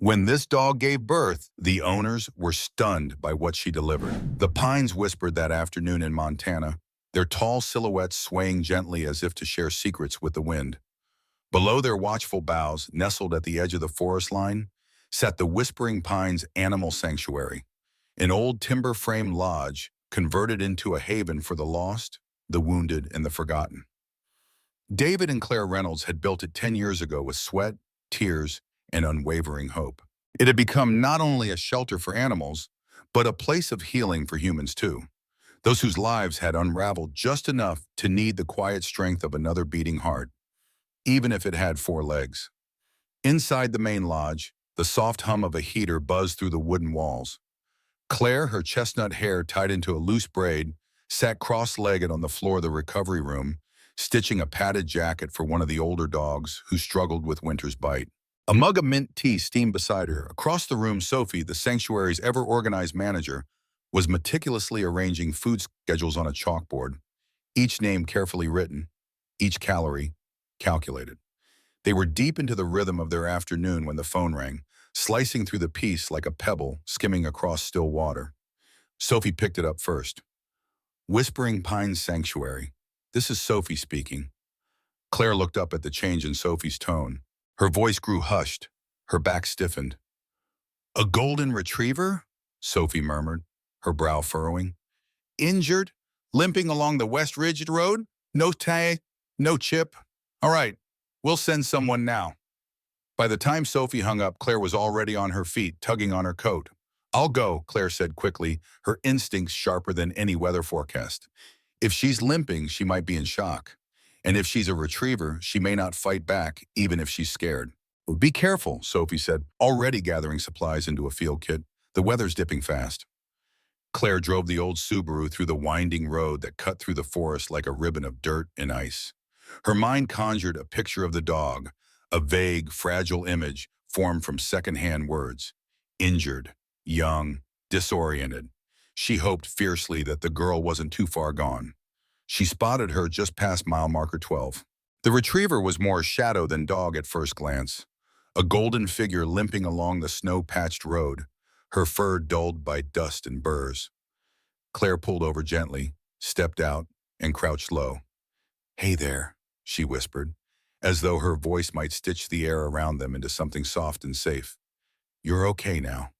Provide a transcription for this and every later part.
When this dog gave birth, the owners were stunned by what she delivered. The pines whispered that afternoon in Montana, their tall silhouettes swaying gently as if to share secrets with the wind. Below their watchful boughs, nestled at the edge of the forest line, sat the Whispering Pines Animal Sanctuary, an old timber-framed lodge converted into a haven for the lost, the wounded, and the forgotten. David and Claire Reynolds had built it 10 years ago with sweat, tears, and unwavering hope. It had become not only a shelter for animals, but a place of healing for humans too, those whose lives had unraveled just enough to need the quiet strength of another beating heart, even if it had four legs. Inside the main lodge, the soft hum of a heater buzzed through the wooden walls. Claire, her chestnut hair tied into a loose braid, sat cross-legged on the floor of the recovery room, stitching a padded jacket for one of the older dogs who struggled with winter's bite. A mug of mint tea steamed beside her. Across the room, Sophie, the sanctuary's ever-organized manager, was meticulously arranging food schedules on a chalkboard, each name carefully written, each calorie calculated. They were deep into the rhythm of their afternoon when the phone rang, slicing through the piece like a pebble skimming across still water. Sophie picked it up first. Whispering Pines Sanctuary. This is Sophie speaking. Claire looked up at the change in Sophie's tone. Her voice grew hushed. Her back stiffened. A golden retriever? Sophie murmured, her brow furrowing. Injured? Limping along the West Ridge Road? No tag? No chip? All right, we'll send someone now. By the time Sophie hung up, Claire was already on her feet, tugging on her coat. I'll go, Claire said quickly, her instincts sharper than any weather forecast. If she's limping, she might be in shock. And if she's a retriever, she may not fight back, even if she's scared. Be careful, Sophie said, already gathering supplies into a field kit. The weather's dipping fast. Claire drove the old Subaru through the winding road that cut through the forest like a ribbon of dirt and ice. Her mind conjured a picture of the dog, a vague, fragile image formed from secondhand words. Injured, young, disoriented. She hoped fiercely that the girl wasn't too far gone. She spotted her just past mile marker 12. The retriever was more shadow than dog at first glance, a golden figure limping along the snow-patched road, her fur dulled by dust and burrs. Claire pulled over gently, stepped out, and crouched low. Hey there, she whispered, as though her voice might stitch the air around them into something soft and safe. You're okay now.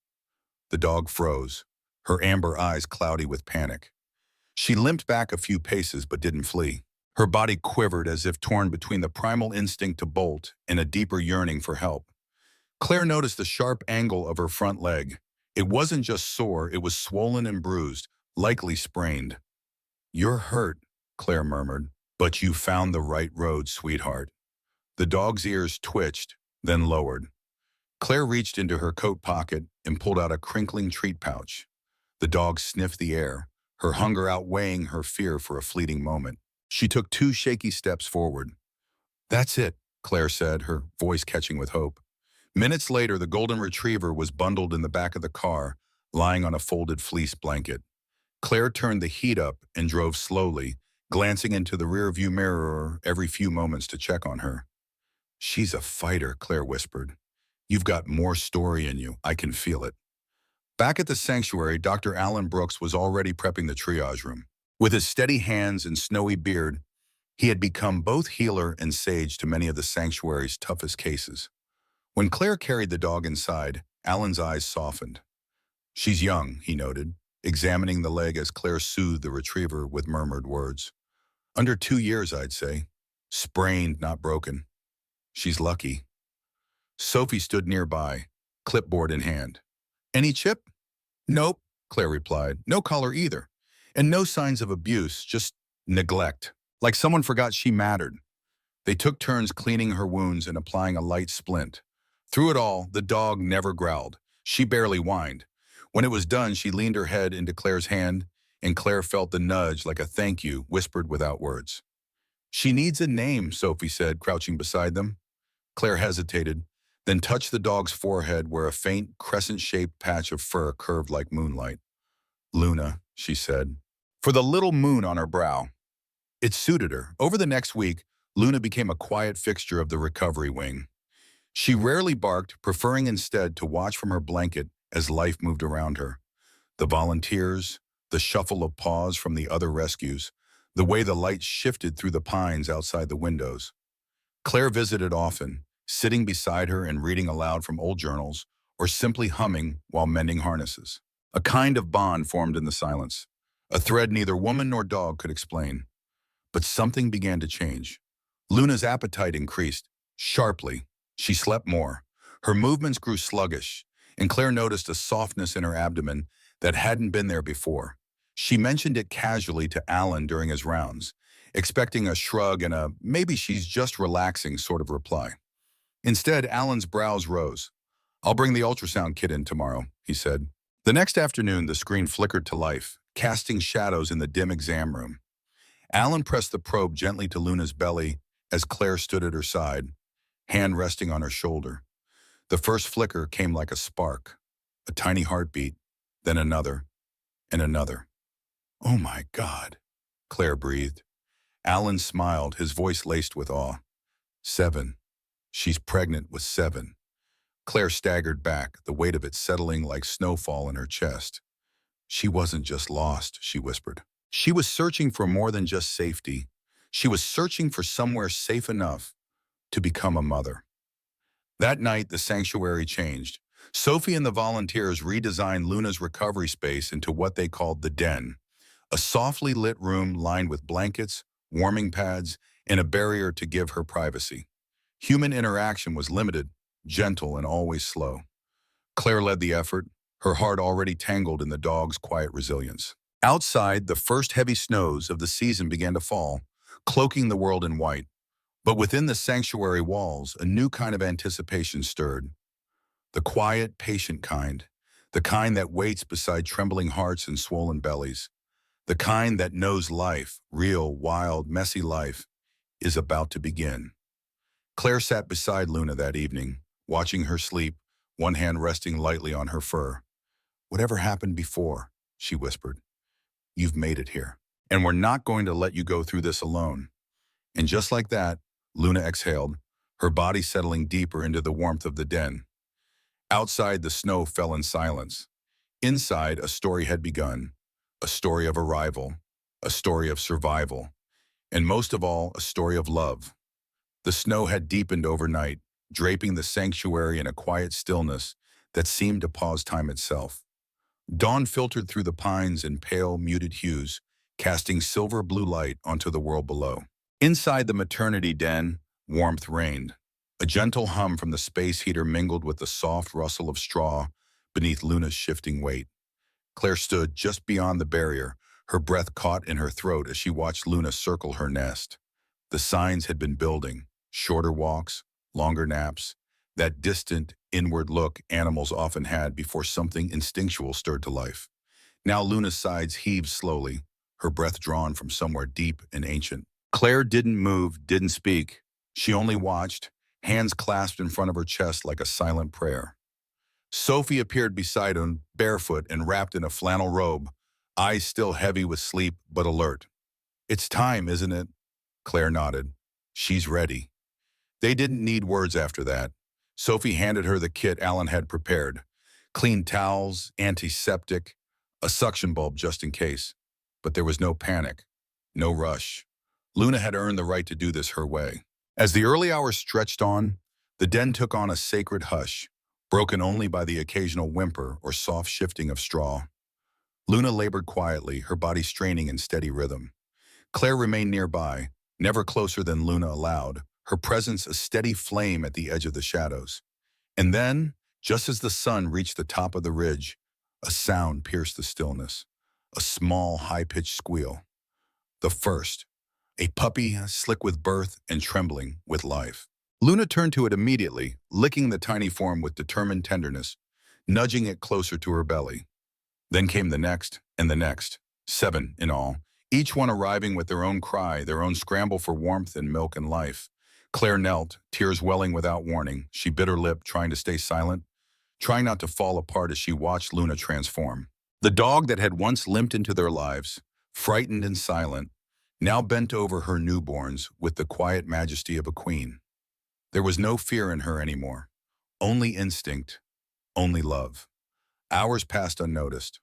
The dog froze, her amber eyes cloudy with panic. She limped back a few paces but didn't flee. Her body quivered as if torn between the primal instinct to bolt and a deeper yearning for help. Claire noticed the sharp angle of her front leg. It wasn't just sore, it was swollen and bruised, likely sprained. You're hurt, Claire murmured, but you found the right road, sweetheart. The dog's ears twitched, then lowered. Claire reached into her coat pocket and pulled out a crinkling treat pouch. The dog sniffed the air, her hunger outweighing her fear for a fleeting moment. She took 2 shaky steps forward. That's it, Claire said, her voice catching with hope. Minutes later, the golden retriever was bundled in the back of the car, lying on a folded fleece blanket. Claire turned the heat up and drove slowly, glancing into the rearview mirror every few moments to check on her. She's a fighter, Claire whispered. You've got more story in you. I can feel it. Back at the sanctuary, Dr. Alan Brooks was already prepping the triage room. With his steady hands and snowy beard, he had become both healer and sage to many of the sanctuary's toughest cases. When Claire carried the dog inside, Alan's eyes softened. She's young, he noted, examining the leg as Claire soothed the retriever with murmured words. Under 2 years, I'd say. Sprained, not broken. She's lucky. Sophie stood nearby, clipboard in hand. Any chip? Nope, Claire replied. No collar either. And no signs of abuse, just neglect. Like someone forgot she mattered. They took turns cleaning her wounds and applying a light splint. Through it all, the dog never growled. She barely whined. When it was done, she leaned her head into Claire's hand, and Claire felt the nudge like a thank you whispered without words. She needs a name, Sophie said, crouching beside them. Claire hesitated, then touched the dog's forehead where a faint, crescent-shaped patch of fur curved like moonlight. Luna, she said, for the little moon on her brow. It suited her. Over the next week, Luna became a quiet fixture of the recovery wing. She rarely barked, preferring instead to watch from her blanket as life moved around her. The volunteers, the shuffle of paws from the other rescues, the way the light shifted through the pines outside the windows. Claire visited often, sitting beside her and reading aloud from old journals, or simply humming while mending harnesses. A kind of bond formed in the silence, a thread neither woman nor dog could explain. But something began to change. Luna's appetite increased, sharply. She slept more. Her movements grew sluggish, and Claire noticed a softness in her abdomen that hadn't been there before. She mentioned it casually to Alan during his rounds, expecting a shrug and a maybe she's just relaxing sort of reply. Instead, Alan's brows rose. "I'll bring the ultrasound kit in tomorrow," he said. The next afternoon, the screen flickered to life, casting shadows in the dim exam room. Alan pressed the probe gently to Luna's belly as Claire stood at her side, hand resting on her shoulder. The first flicker came like a spark, a tiny heartbeat, then another, and another. "Oh my God," Claire breathed. Alan smiled, his voice laced with awe. 7. She's pregnant with 7. Claire staggered back, the weight of it settling like snowfall in her chest. She wasn't just lost, she whispered. She was searching for more than just safety. She was searching for somewhere safe enough to become a mother. That night, the sanctuary changed. Sophie and the volunteers redesigned Luna's recovery space into what they called the den, a softly lit room lined with blankets, warming pads, and a barrier to give her privacy. Human interaction was limited, gentle, and always slow. Claire led the effort, her heart already tangled in the dog's quiet resilience. Outside, the first heavy snows of the season began to fall, cloaking the world in white. But within the sanctuary walls, a new kind of anticipation stirred. The quiet, patient kind, the kind that waits beside trembling hearts and swollen bellies, the kind that knows life, real, wild, messy life, is about to begin. Claire sat beside Luna that evening, watching her sleep, one hand resting lightly on her fur. "Whatever happened before," she whispered, "you've made it here. And we're not going to let you go through this alone." And just like that, Luna exhaled, her body settling deeper into the warmth of the den. Outside, the snow fell in silence. Inside, a story had begun, a story of arrival, a story of survival, and most of all, a story of love. The snow had deepened overnight, draping the sanctuary in a quiet stillness that seemed to pause time itself. Dawn filtered through the pines in pale, muted hues, casting silver-blue light onto the world below. Inside the maternity den, warmth reigned. A gentle hum from the space heater mingled with the soft rustle of straw beneath Luna's shifting weight. Claire stood just beyond the barrier, her breath caught in her throat as she watched Luna circle her nest. The signs had been building, shorter walks, longer naps, that distant, inward look animals often had before something instinctual stirred to life. Now Luna's sides heaved slowly, her breath drawn from somewhere deep and ancient. Claire didn't move, didn't speak. She only watched, hands clasped in front of her chest like a silent prayer. Sophie appeared beside him, barefoot and wrapped in a flannel robe, eyes still heavy with sleep but alert. "It's time, isn't it?" Claire nodded. "She's ready." They didn't need words after that. Sophie handed her the kit Alan had prepared. Clean towels, antiseptic, a suction bulb just in case. But there was no panic, no rush. Luna had earned the right to do this her way. As the early hours stretched on, the den took on a sacred hush, broken only by the occasional whimper or soft shifting of straw. Luna labored quietly, her body straining in steady rhythm. Claire remained nearby, never closer than Luna allowed, her presence a steady flame at the edge of the shadows. And then, just as the sun reached the top of the ridge, a sound pierced the stillness, a small, high-pitched squeal. The first, a puppy slick with birth and trembling with life. Luna turned to it immediately, licking the tiny form with determined tenderness, nudging it closer to her belly. Then came the next and the next, 7 in all, each one arriving with their own cry, their own scramble for warmth and milk and life. Claire knelt, tears welling without warning. She bit her lip, trying to stay silent, trying not to fall apart as she watched Luna transform. The dog that had once limped into their lives, frightened and silent, now bent over her newborns with the quiet majesty of a queen. There was no fear in her anymore, Only instinct, only love. Hours passed unnoticed.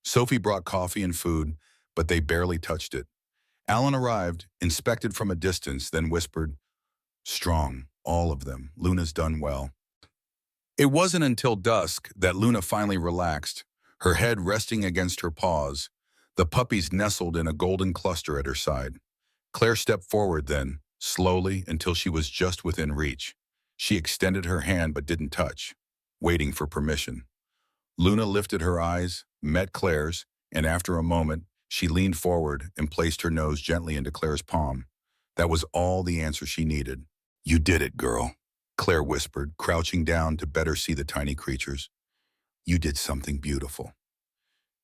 Sophie brought coffee and food, but they barely touched it. Alan arrived, inspected from a distance, then whispered, "Strong, all of them. Luna's done well." It wasn't until dusk that Luna finally relaxed, her head resting against her paws, the puppies nestled in a golden cluster at her side. Claire stepped forward then, slowly until she was just within reach. She extended her hand but didn't touch, waiting for permission. Luna lifted her eyes, met Claire's, and after a moment, she leaned forward and placed her nose gently into Claire's palm. That was all the answer she needed. "You did it, girl," Claire whispered, crouching down to better see the tiny creatures. "You did something beautiful."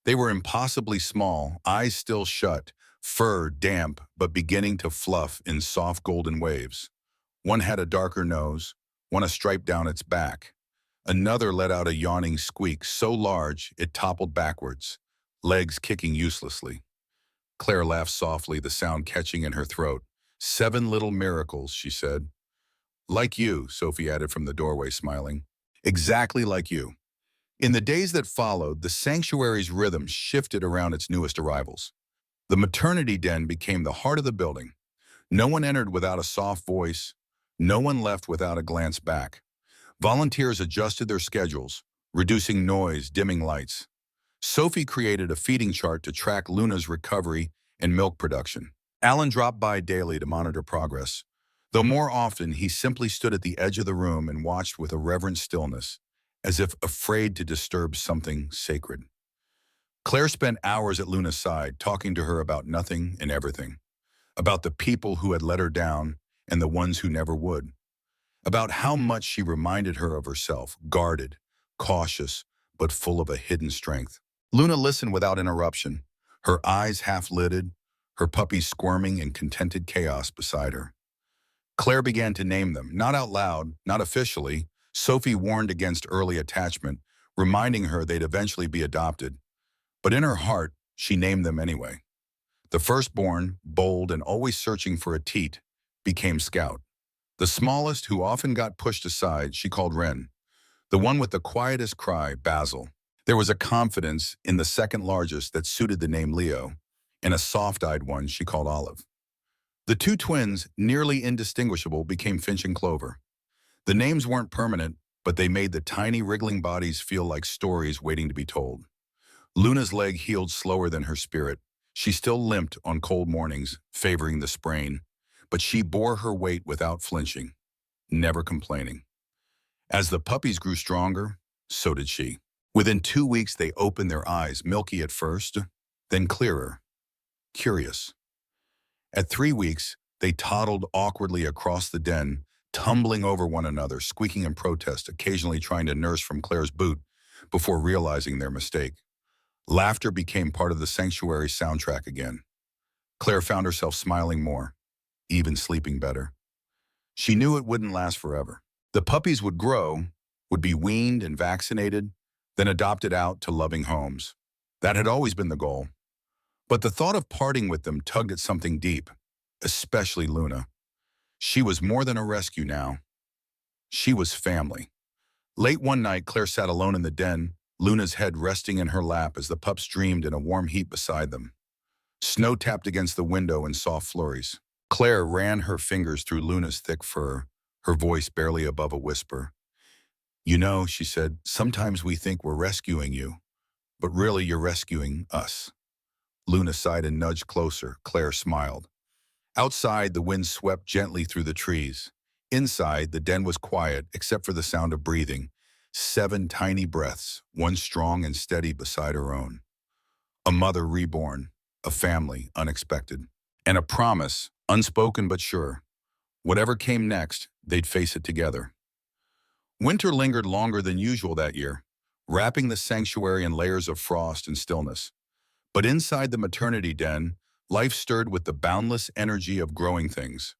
They were impossibly small, eyes still shut, fur damp but beginning to fluff in soft golden waves. One had a darker nose, one a stripe down its back. Another let out a yawning squeak so large it toppled backwards, legs kicking uselessly. Claire laughed softly, the sound catching in her throat. "7 little miracles," she said. "Like you," Sophie added from the doorway, smiling. "Exactly like you." In the days that followed, the sanctuary's rhythm shifted around its newest arrivals. The maternity den became the heart of the building. No one entered without a soft voice. No one left without a glance back. Volunteers adjusted their schedules, reducing noise, dimming lights. Sophie created a feeding chart to track Luna's recovery and milk production. Alan dropped by daily to monitor progress, though more often he simply stood at the edge of the room and watched with a reverent stillness, as if afraid to disturb something sacred. Claire spent hours at Luna's side, talking to her about nothing and everything, about the people who had let her down and the ones who never would, about how much she reminded her of herself, guarded, cautious, but full of a hidden strength. Luna listened without interruption, her eyes half-lidded, her puppies squirming in contented chaos beside her. Claire began to name them, not out loud, not officially. Sophie warned against early attachment, reminding her they'd eventually be adopted. But in her heart, she named them anyway. The firstborn, bold and always searching for a teat, became Scout. The smallest, who often got pushed aside, she called Wren. The one with the quietest cry, Basil. There was a confidence in the second largest that suited the name Leo, and a soft-eyed one she called Olive. The two twins, nearly indistinguishable, became Finch and Clover. The names weren't permanent, but they made the tiny wriggling bodies feel like stories waiting to be told. Luna's leg healed slower than her spirit. She still limped on cold mornings, favoring the sprain, but she bore her weight without flinching, never complaining. As the puppies grew stronger, so did she. Within 2 weeks, they opened their eyes, milky at first, then clearer, curious. At 3 weeks, they toddled awkwardly across the den, tumbling over one another, squeaking in protest, occasionally trying to nurse from Claire's boot before realizing their mistake. Laughter became part of the sanctuary soundtrack again. Claire found herself smiling more, even sleeping better. She knew it wouldn't last forever. The puppies would grow, would be weaned and vaccinated, then adopted out to loving homes. That had always been the goal. But the thought of parting with them tugged at something deep, especially Luna. She was more than a rescue now. She was family. Late one night, Claire sat alone in the den, Luna's head resting in her lap as the pups dreamed in a warm heap beside them. Snow tapped against the window in soft flurries. Claire ran her fingers through Luna's thick fur, her voice barely above a whisper. "You know," she said, "sometimes we think we're rescuing you, but really you're rescuing us." Luna sighed and nudged closer. Claire smiled. Outside, the wind swept gently through the trees. Inside, the den was quiet, except for the sound of breathing. 7 tiny breaths, one strong and steady beside her own. A mother reborn, a family unexpected, and a promise, unspoken but sure. Whatever came next, they'd face it together. Winter lingered longer than usual that year, wrapping the sanctuary in layers of frost and stillness. But inside the maternity den, life stirred with the boundless energy of growing things.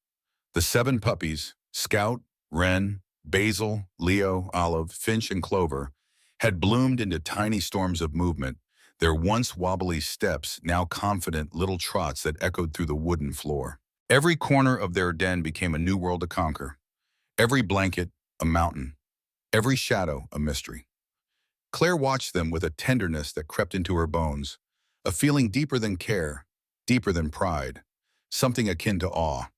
The 7 puppies, Scout, Wren, Basil, Leo, Olive, Finch, and Clover, had bloomed into tiny storms of movement, their once wobbly steps now confident little trots that echoed through the wooden floor. Every corner of their den became a new world to conquer. Every blanket, a mountain. every shadow a mystery. Claire watched them with a tenderness that crept into her bones, a feeling deeper than care, deeper than pride, something akin to awe.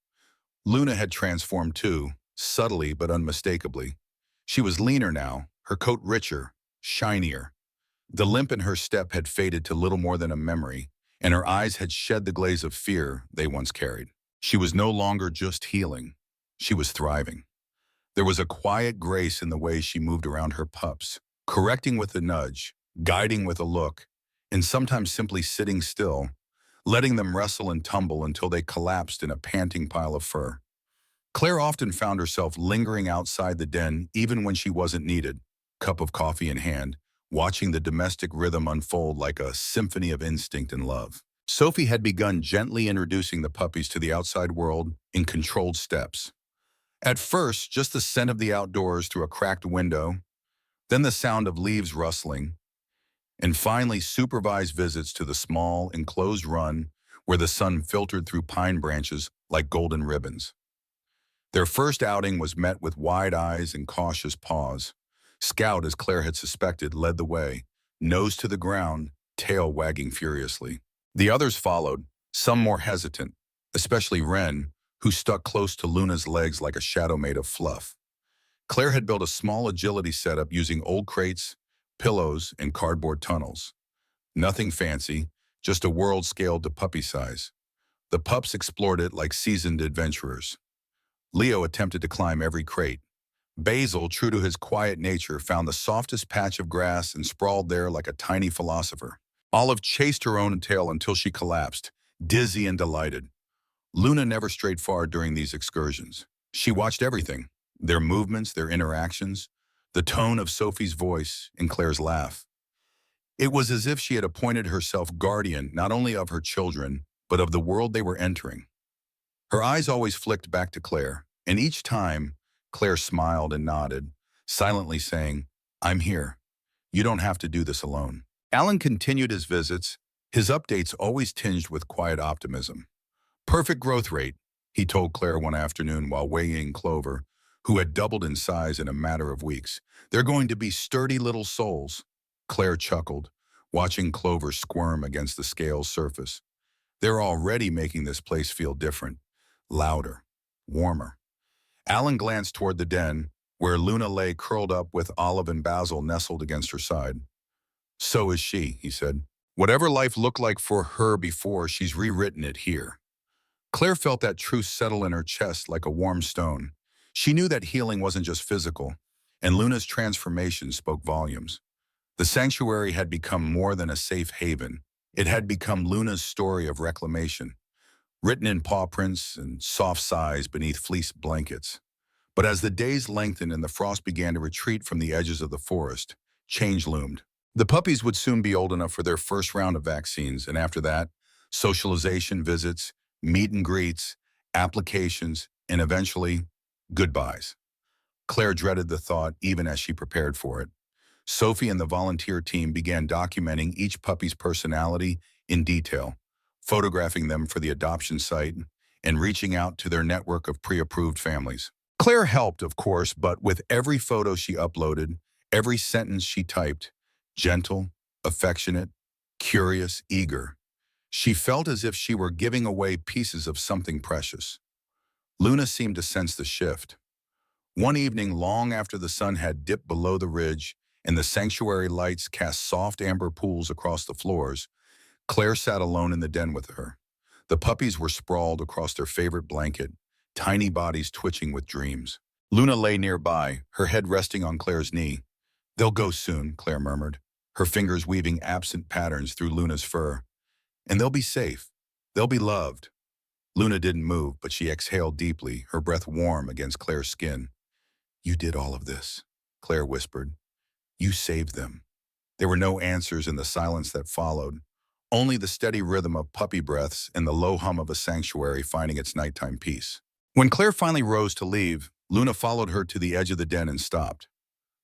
Luna had transformed too, subtly but unmistakably. She was leaner now, her coat richer, shinier. The limp in her step had faded to little more than a memory, and her eyes had shed the glaze of fear they once carried. She was no longer just healing. She was thriving. There was a quiet grace in the way she moved around her pups, correcting with a nudge, guiding with a look, and sometimes simply sitting still, letting them wrestle and tumble until they collapsed in a panting pile of fur. Claire often found herself lingering outside the den even when she wasn't needed, cup of coffee in hand, watching the domestic rhythm unfold like a symphony of instinct and love. Sophie had begun gently introducing the puppies to the outside world in controlled steps. At first, just the scent of the outdoors through a cracked window, then the sound of leaves rustling, and finally supervised visits to the small, enclosed run where the sun filtered through pine branches like golden ribbons. Their first outing was met with wide eyes and cautious paws. Scout, as Claire had suspected, led the way, nose to the ground, tail wagging furiously. The others followed, some more hesitant, especially Wren, who stuck close to Luna's legs like a shadow made of fluff. Claire had built a small agility setup using old crates, pillows, and cardboard tunnels. Nothing fancy, just a world scaled to puppy size. The pups explored it like seasoned adventurers. Leo attempted to climb every crate. Basil, true to his quiet nature, found the softest patch of grass and sprawled there like a tiny philosopher. Olive chased her own tail until she collapsed, dizzy and delighted. Luna never strayed far during these excursions. She watched everything, their movements, their interactions, the tone of Sophie's voice and Claire's laugh. It was as if she had appointed herself guardian not only of her children, but of the world they were entering. Her eyes always flicked back to Claire, and each time, Claire smiled and nodded, silently saying, "I'm here. You don't have to do this alone." Alan continued his visits, his updates always tinged with quiet optimism. "Perfect growth rate," he told Claire one afternoon while weighing Clover, who had doubled in size in a matter of weeks. "They're going to be sturdy little souls." Claire chuckled, watching Clover squirm against the scale's surface. "They're already making this place feel different, louder, warmer." Alan glanced toward the den, where Luna lay curled up with Olive and Basil nestled against her side. "So is she," he said. "Whatever life looked like for her before, she's rewritten it here." Claire felt that truth settle in her chest like a warm stone. She knew that healing wasn't just physical, and Luna's transformation spoke volumes. The sanctuary had become more than a safe haven. It had become Luna's story of reclamation, written in paw prints and soft sighs beneath fleece blankets. But as the days lengthened and the frost began to retreat from the edges of the forest, change loomed. The puppies would soon be old enough for their first round of vaccines, and after that, socialization visits, meet and greets, applications, and eventually, goodbyes. Claire dreaded the thought even as she prepared for it. Sophie and the volunteer team began documenting each puppy's personality in detail, photographing them for the adoption site and reaching out to their network of pre-approved families. Claire helped, of course, but with every photo she uploaded, every sentence she typed, gentle, affectionate, curious, eager, she felt as if she were giving away pieces of something precious. Luna seemed to sense the shift. One evening, long after the sun had dipped below the ridge and the sanctuary lights cast soft amber pools across the floors, Claire sat alone in the den with her. The puppies were sprawled across their favorite blanket, tiny bodies twitching with dreams. Luna lay nearby, her head resting on Claire's knee. "They'll go soon," Claire murmured, her fingers weaving absent patterns through Luna's fur. "And they'll be safe. They'll be loved." Luna didn't move, but she exhaled deeply, her breath warm against Claire's skin. "You did all of this," Claire whispered. "You saved them." There were no answers in the silence that followed, only the steady rhythm of puppy breaths and the low hum of a sanctuary finding its nighttime peace. When Claire finally rose to leave, Luna followed her to the edge of the den and stopped.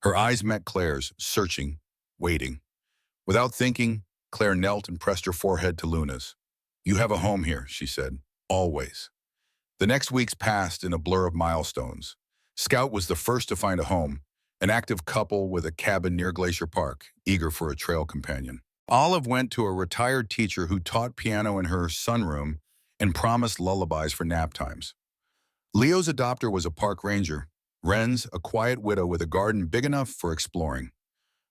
Her eyes met Claire's, searching, waiting. Without thinking, Claire knelt and pressed her forehead to Luna's. "You have a home here," she said, "always." The next weeks passed in a blur of milestones. Scout was the first to find a home, an active couple with a cabin near Glacier Park, eager for a trail companion. Olive went to a retired teacher who taught piano in her sunroom and promised lullabies for nap times. Leo's adopter was a park ranger. Ren's a quiet widow with a garden big enough for exploring.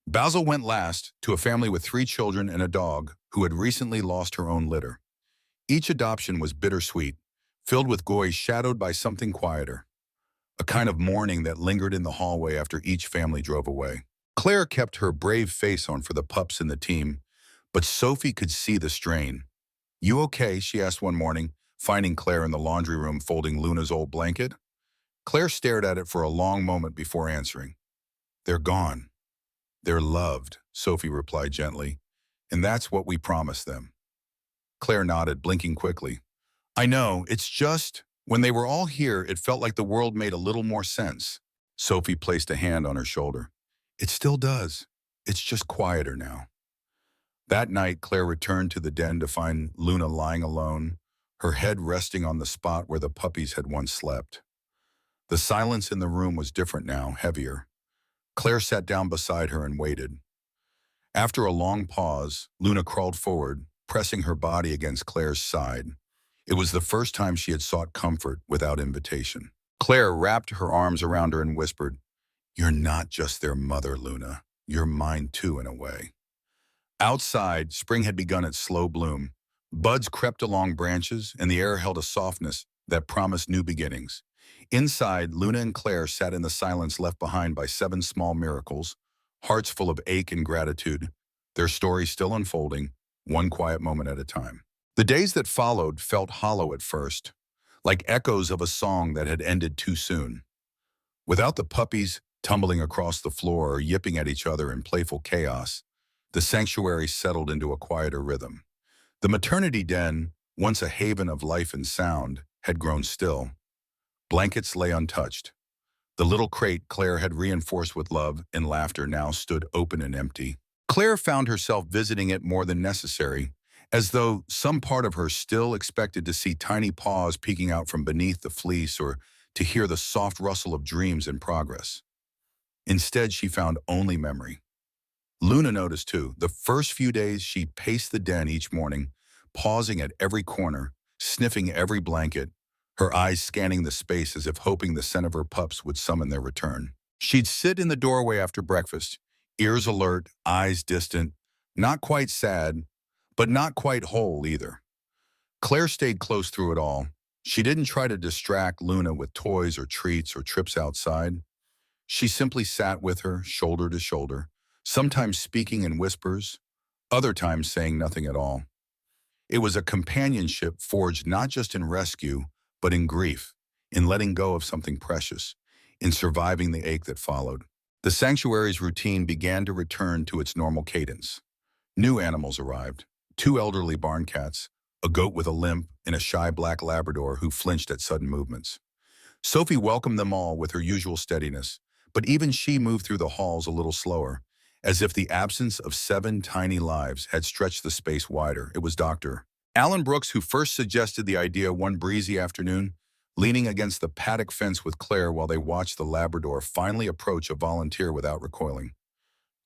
Basil went last to a family with 3 children and a dog who had recently lost her own litter. Each adoption was bittersweet, filled with joy shadowed by something quieter, a kind of mourning that lingered in the hallway after each family drove away. Claire kept her brave face on for the pups and the team, but Sophie could see the strain. "You okay?" she asked one morning, finding Claire in the laundry room folding Luna's old blanket. Claire stared at it for a long moment before answering. "They're gone. They're loved," Sophie replied gently, "and that's what we promised them." Claire nodded, blinking quickly. "I know, it's just, when they were all here, it felt like the world made a little more sense." Sophie placed a hand on her shoulder. "It still does. It's just quieter now." That night, Claire returned to the den to find Luna lying alone, her head resting on the spot where the puppies had once slept. The silence in the room was different now, heavier. Claire sat down beside her and waited. After a long pause, Luna crawled forward, pressing her body against Claire's side. It was the first time she had sought comfort without invitation. Claire wrapped her arms around her and whispered, "You're not just their mother, Luna. You're mine too, in a way." Outside, spring had begun its slow bloom. Buds crept along branches, and the air held a softness that promised new beginnings. Inside, Luna and Claire sat in the silence left behind by 7 small miracles, hearts full of ache and gratitude, their story still unfolding, one quiet moment at a time. The days that followed felt hollow at first, like echoes of a song that had ended too soon. Without the puppies tumbling across the floor or yipping at each other in playful chaos, the sanctuary settled into a quieter rhythm. The maternity den, once a haven of life and sound, had grown still. Blankets lay untouched. The little crate Claire had reinforced with love and laughter now stood open and empty. Claire found herself visiting it more than necessary, as though some part of her still expected to see tiny paws peeking out from beneath the fleece or to hear the soft rustle of dreams in progress. Instead, she found only memory. Luna noticed too. The first few days, she paced the den each morning, pausing at every corner, sniffing every blanket, her eyes scanning the space as if hoping the scent of her pups would summon their return. She'd sit in the doorway after breakfast, ears alert, eyes distant, not quite sad, but not quite whole either. Claire stayed close through it all. She didn't try to distract Luna with toys or treats or trips outside. She simply sat with her, shoulder to shoulder, sometimes speaking in whispers, other times saying nothing at all. It was a companionship forged not just in rescue, but in grief, in letting go of something precious, in surviving the ache that followed. The sanctuary's routine began to return to its normal cadence. New animals arrived, 2 elderly barn cats, a goat with a limp, and a shy black Labrador who flinched at sudden movements. Sophie welcomed them all with her usual steadiness, but even she moved through the halls a little slower, as if the absence of 7 tiny lives had stretched the space wider. It was Dr. Alan Brooks who first suggested the idea one breezy afternoon, leaning against the paddock fence with Claire while they watched the Labrador finally approach a volunteer without recoiling.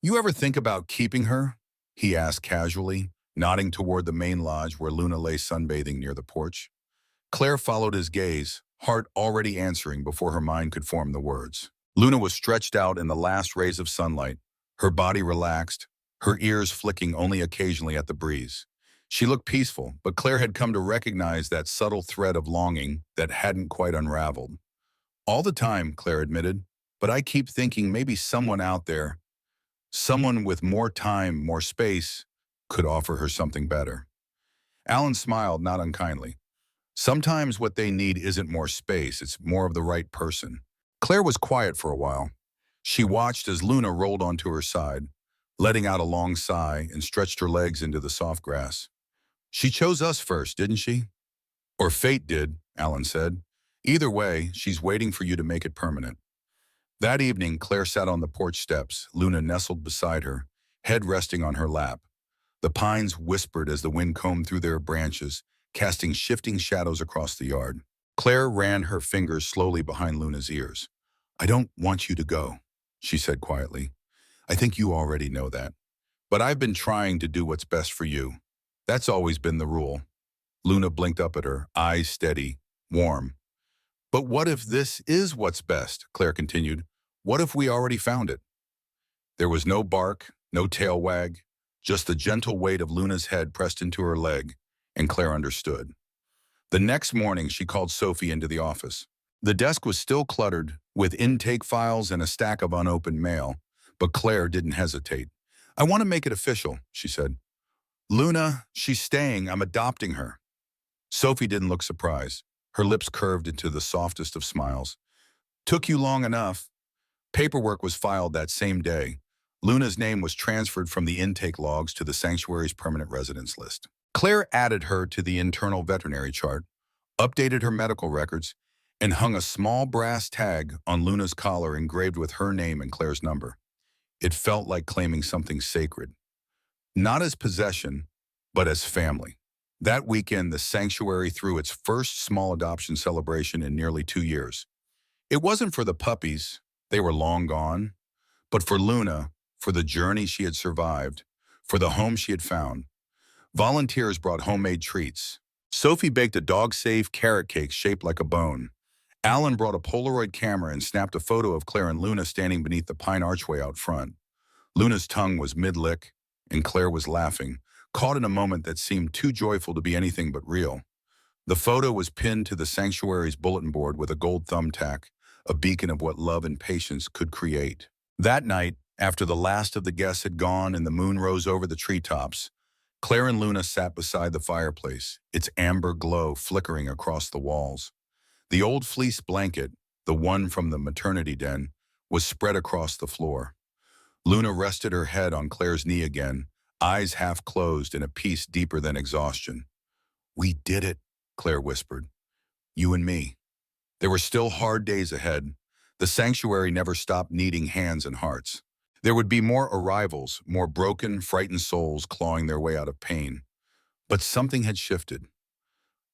"You ever think about keeping her?" he asked casually, nodding toward the main lodge where Luna lay sunbathing near the porch. Claire followed his gaze, heart already answering before her mind could form the words. Luna was stretched out in the last rays of sunlight, her body relaxed, her ears flicking only occasionally at the breeze. She looked peaceful, but Claire had come to recognize that subtle thread of longing that hadn't quite unraveled. "All the time," Claire admitted, "but I keep thinking maybe someone out there, someone with more time, more space, could offer her something better." Alan smiled, not unkindly. "Sometimes what they need isn't more space, it's more of the right person." Claire was quiet for a while. She watched as Luna rolled onto her side, letting out a long sigh and stretched her legs into the soft grass. "She chose us first, didn't she?" "Or fate did," Alan said. "Either way, she's waiting for you to make it permanent." That evening, Claire sat on the porch steps, Luna nestled beside her, head resting on her lap. The pines whispered as the wind combed through their branches, casting shifting shadows across the yard. Claire ran her fingers slowly behind Luna's ears. "I don't want you to go." she said quietly. I think you already know that. But I've been trying to do what's best for you. That's always been the rule. Luna blinked up at her, eyes steady, warm. But what if this is what's best? Claire continued. What if we already found it? There was no bark, no tail wag, just the gentle weight of Luna's head pressed into her leg, and Claire understood. The next morning, she called Sophie into the office. The desk was still cluttered with intake files and a stack of unopened mail, but Claire didn't hesitate. I want to make it official, she said. Luna, she's staying. I'm adopting her. Sophie didn't look surprised. Her lips curved into the softest of smiles. Took you long enough. Paperwork was filed that same day. Luna's name was transferred from the intake logs to the sanctuary's permanent residence list. Claire added her to the internal veterinary chart, updated her medical records, and hung a small brass tag on Luna's collar engraved with her name and Claire's number. It felt like claiming something sacred. Not as possession, but as family. That weekend, the sanctuary threw its first small adoption celebration in nearly 2 years. It wasn't for the puppies, they were long gone, but for Luna, for the journey she had survived, for the home she had found. Volunteers brought homemade treats. Sophie baked a dog-safe carrot cake shaped like a bone. Alan brought a Polaroid camera and snapped a photo of Claire and Luna standing beneath the pine archway out front. Luna's tongue was mid-lick, and Claire was laughing, caught in a moment that seemed too joyful to be anything but real. The photo was pinned to the sanctuary's bulletin board with a gold thumbtack, a beacon of what love and patience could create. That night, after the last of the guests had gone and the moon rose over the treetops, Claire and Luna sat beside the fireplace, its amber glow flickering across the walls. The old fleece blanket, the one from the maternity den, was spread across the floor. Luna rested her head on Claire's knee again, eyes half closed in a peace deeper than exhaustion. We did it, Claire whispered. You and me. There were still hard days ahead. The sanctuary never stopped needing hands and hearts. There would be more arrivals, more broken, frightened souls clawing their way out of pain. But something had shifted.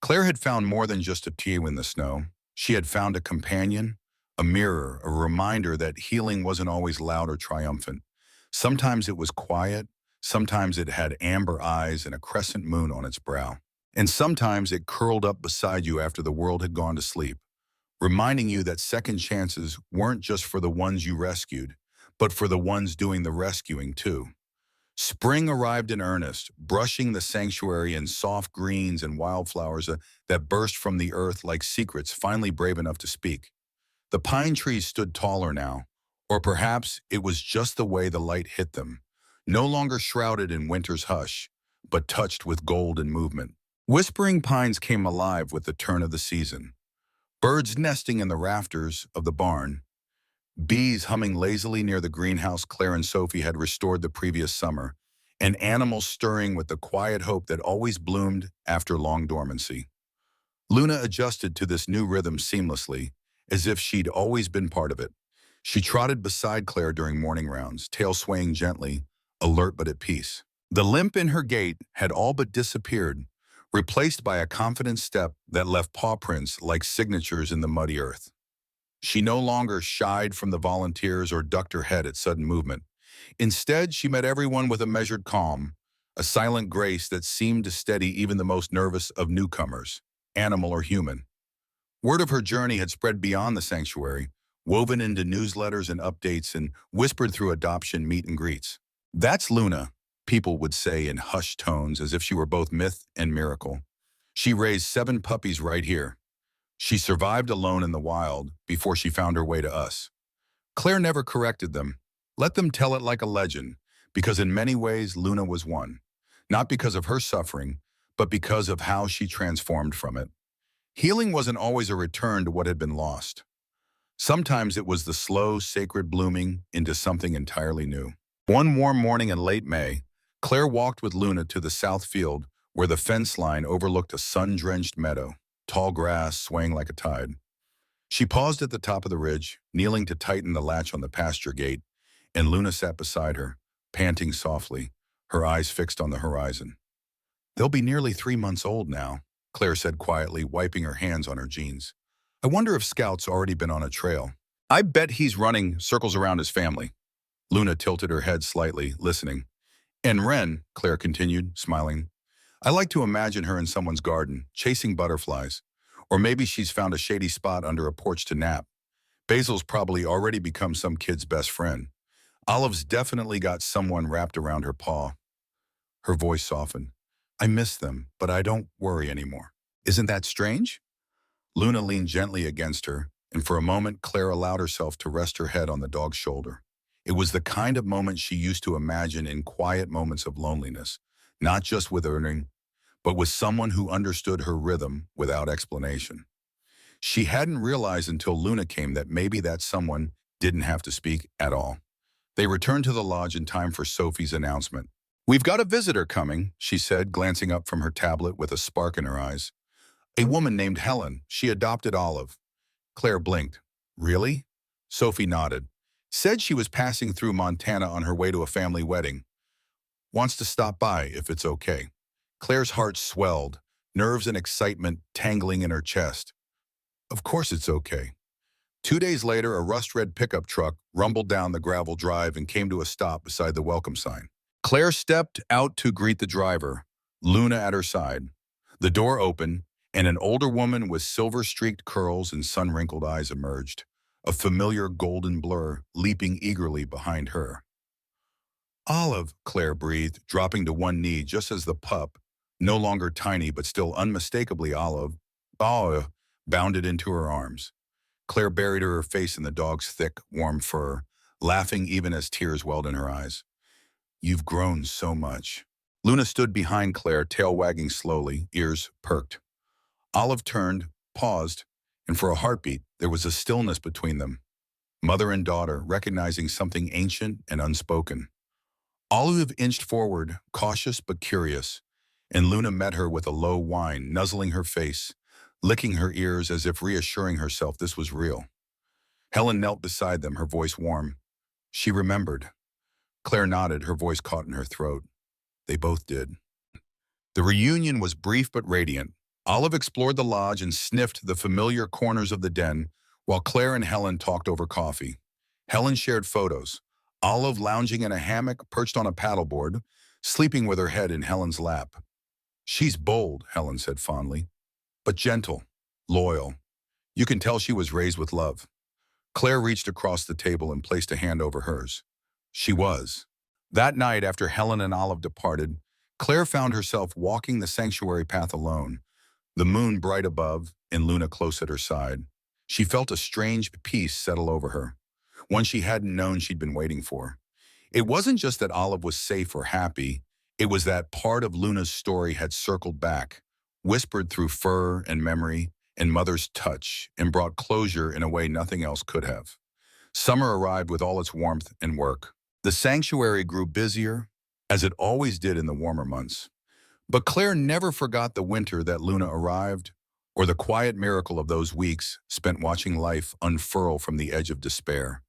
Claire had found more than just a tear in the snow. She had found a companion, a mirror, a reminder that healing wasn't always loud or triumphant. Sometimes it was quiet, sometimes it had amber eyes and a crescent moon on its brow. And sometimes it curled up beside you after the world had gone to sleep, reminding you that second chances weren't just for the ones you rescued, but for the ones doing the rescuing too. Spring arrived in earnest, brushing the sanctuary in soft greens and wildflowers that burst from the earth like secrets finally brave enough to speak. The pine trees stood taller now, or perhaps it was just the way the light hit them, no longer shrouded in winter's hush, but touched with gold and movement. Whispering pines came alive with the turn of the season. Birds nesting in the rafters of the barn, bees humming lazily near the greenhouse Claire and Sophie had restored the previous summer, and animals stirring with the quiet hope that always bloomed after long dormancy. Luna adjusted to this new rhythm seamlessly, as if she'd always been part of it. She trotted beside Claire during morning rounds, tail swaying gently, alert but at peace. The limp in her gait had all but disappeared, replaced by a confident step that left paw prints like signatures in the muddy earth. She no longer shied from the volunteers or ducked her head at sudden movement. Instead, she met everyone with a measured calm, a silent grace that seemed to steady even the most nervous of newcomers, animal or human. Word of her journey had spread beyond the sanctuary, woven into newsletters and updates and whispered through adoption meet and greets. That's Luna, people would say in hushed tones as if she were both myth and miracle. She raised 7 puppies right here. She survived alone in the wild before she found her way to us. Claire never corrected them. Let them tell it like a legend, because in many ways Luna was one. Not because of her suffering, but because of how she transformed from it. Healing wasn't always a return to what had been lost. Sometimes it was the slow, sacred blooming into something entirely new. One warm morning in late May, Claire walked with Luna to the south field where the fence line overlooked a sun-drenched meadow, tall grass swaying like a tide. She paused at the top of the ridge, kneeling to tighten the latch on the pasture gate, and Luna sat beside her, panting softly, her eyes fixed on the horizon. They'll be nearly 3 months old now, Claire said quietly, wiping her hands on her jeans. I wonder if Scout's already been on a trail. I bet he's running circles around his family. Luna tilted her head slightly, listening. And Wren, Claire continued, smiling, I like to imagine her in someone's garden, chasing butterflies. Or maybe she's found a shady spot under a porch to nap. Basil's probably already become some kid's best friend. Olive's definitely got someone wrapped around her paw. Her voice softened. I miss them, but I don't worry anymore. Isn't that strange? Luna leaned gently against her, and for a moment Claire allowed herself to rest her head on the dog's shoulder. It was the kind of moment she used to imagine in quiet moments of loneliness, not just with Erning, but with someone who understood her rhythm without explanation. She hadn't realized until Luna came that maybe that someone didn't have to speak at all. They returned to the lodge in time for Sophie's announcement. We've got a visitor coming, she said, glancing up from her tablet with a spark in her eyes. A woman named Helen. She adopted Olive. Claire blinked. Really? Sophie nodded. Said she was passing through Montana on her way to a family wedding. Wants to stop by if it's okay. Claire's heart swelled, nerves and excitement tangling in her chest. Of course it's okay. 2 days later, a rust-red pickup truck rumbled down the gravel drive and came to a stop beside the welcome sign. Claire stepped out to greet the driver, Luna at her side. The door opened, and an older woman with silver-streaked curls and sun-wrinkled eyes emerged, a familiar golden blur leaping eagerly behind her. Olive, Claire breathed, dropping to one knee just as the pup, no longer tiny but still unmistakably Olive, bounded into her arms. Claire buried her face in the dog's thick, warm fur, laughing even as tears welled in her eyes. You've grown so much. Luna stood behind Claire, tail wagging slowly, ears perked. Olive turned, paused, and for a heartbeat, there was a stillness between them. Mother and daughter, recognizing something ancient and unspoken. Olive inched forward, cautious but curious, and Luna met her with a low whine, nuzzling her face, licking her ears as if reassuring herself this was real. Helen knelt beside them, her voice warm. She remembered. Claire nodded, her voice caught in her throat. They both did. The reunion was brief but radiant. Olive explored the lodge and sniffed the familiar corners of the den, while Claire and Helen talked over coffee. Helen shared photos. Olive lounging in a hammock perched on a paddleboard, sleeping with her head in Helen's lap. She's bold, Helen said fondly, but gentle, loyal. You can tell she was raised with love. Claire reached across the table and placed a hand over hers. She was. That night, after Helen and Olive departed, Claire found herself walking the sanctuary path alone, the moon bright above and Luna close at her side. She felt a strange peace settle over her, one she hadn't known she'd been waiting for. It wasn't just that Olive was safe or happy, it was that part of Luna's story had circled back, whispered through fur and memory and Mother's touch, and brought closure in a way nothing else could have. Summer arrived with all its warmth and work. The sanctuary grew busier, as it always did in the warmer months. But Claire never forgot the winter that Luna arrived, or the quiet miracle of those weeks spent watching life unfurl from the edge of despair.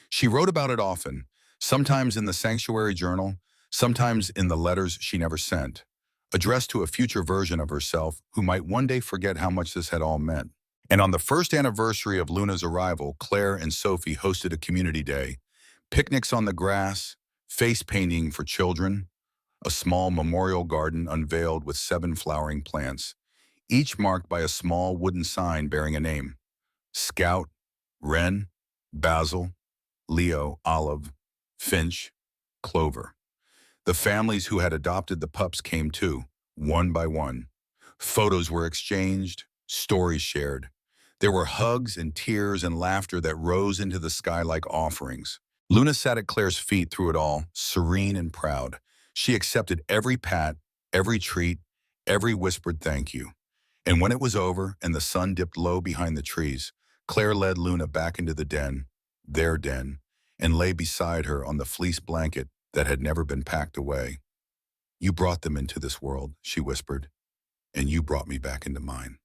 She wrote about it often, sometimes in the sanctuary journal, sometimes in the letters she never sent, addressed to a future version of herself who might one day forget how much this had all meant. And on the first anniversary of Luna's arrival, Claire and Sophie hosted a community day, picnics on the grass, face painting for children, a small memorial garden unveiled with 7 flowering plants, each marked by a small wooden sign bearing a name: Scout, Wren, Basil, Leo, Olive, Finch, Clover. The families who had adopted the pups came too, one by one. Photos were exchanged, stories shared. There were hugs and tears and laughter that rose into the sky like offerings. Luna sat at Claire's feet through it all, serene and proud. She accepted every pat, every treat, every whispered thank you. And when it was over and the sun dipped low behind the trees, Claire led Luna back into the den, their den, and lay beside her on the fleece blanket that had never been packed away. You brought them into this world, she whispered, and you brought me back into mine.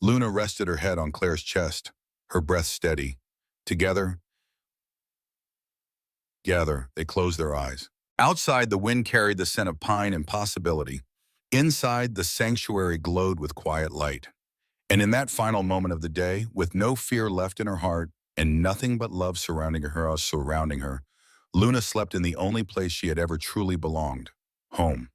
Luna rested her head on Claire's chest, her breath steady. Together, they closed their eyes. Outside, the wind carried the scent of pine and possibility. Inside, the sanctuary glowed with quiet light. And in that final moment of the day, with no fear left in her heart and nothing but love surrounding her. Luna slept in the only place she had ever truly belonged, home.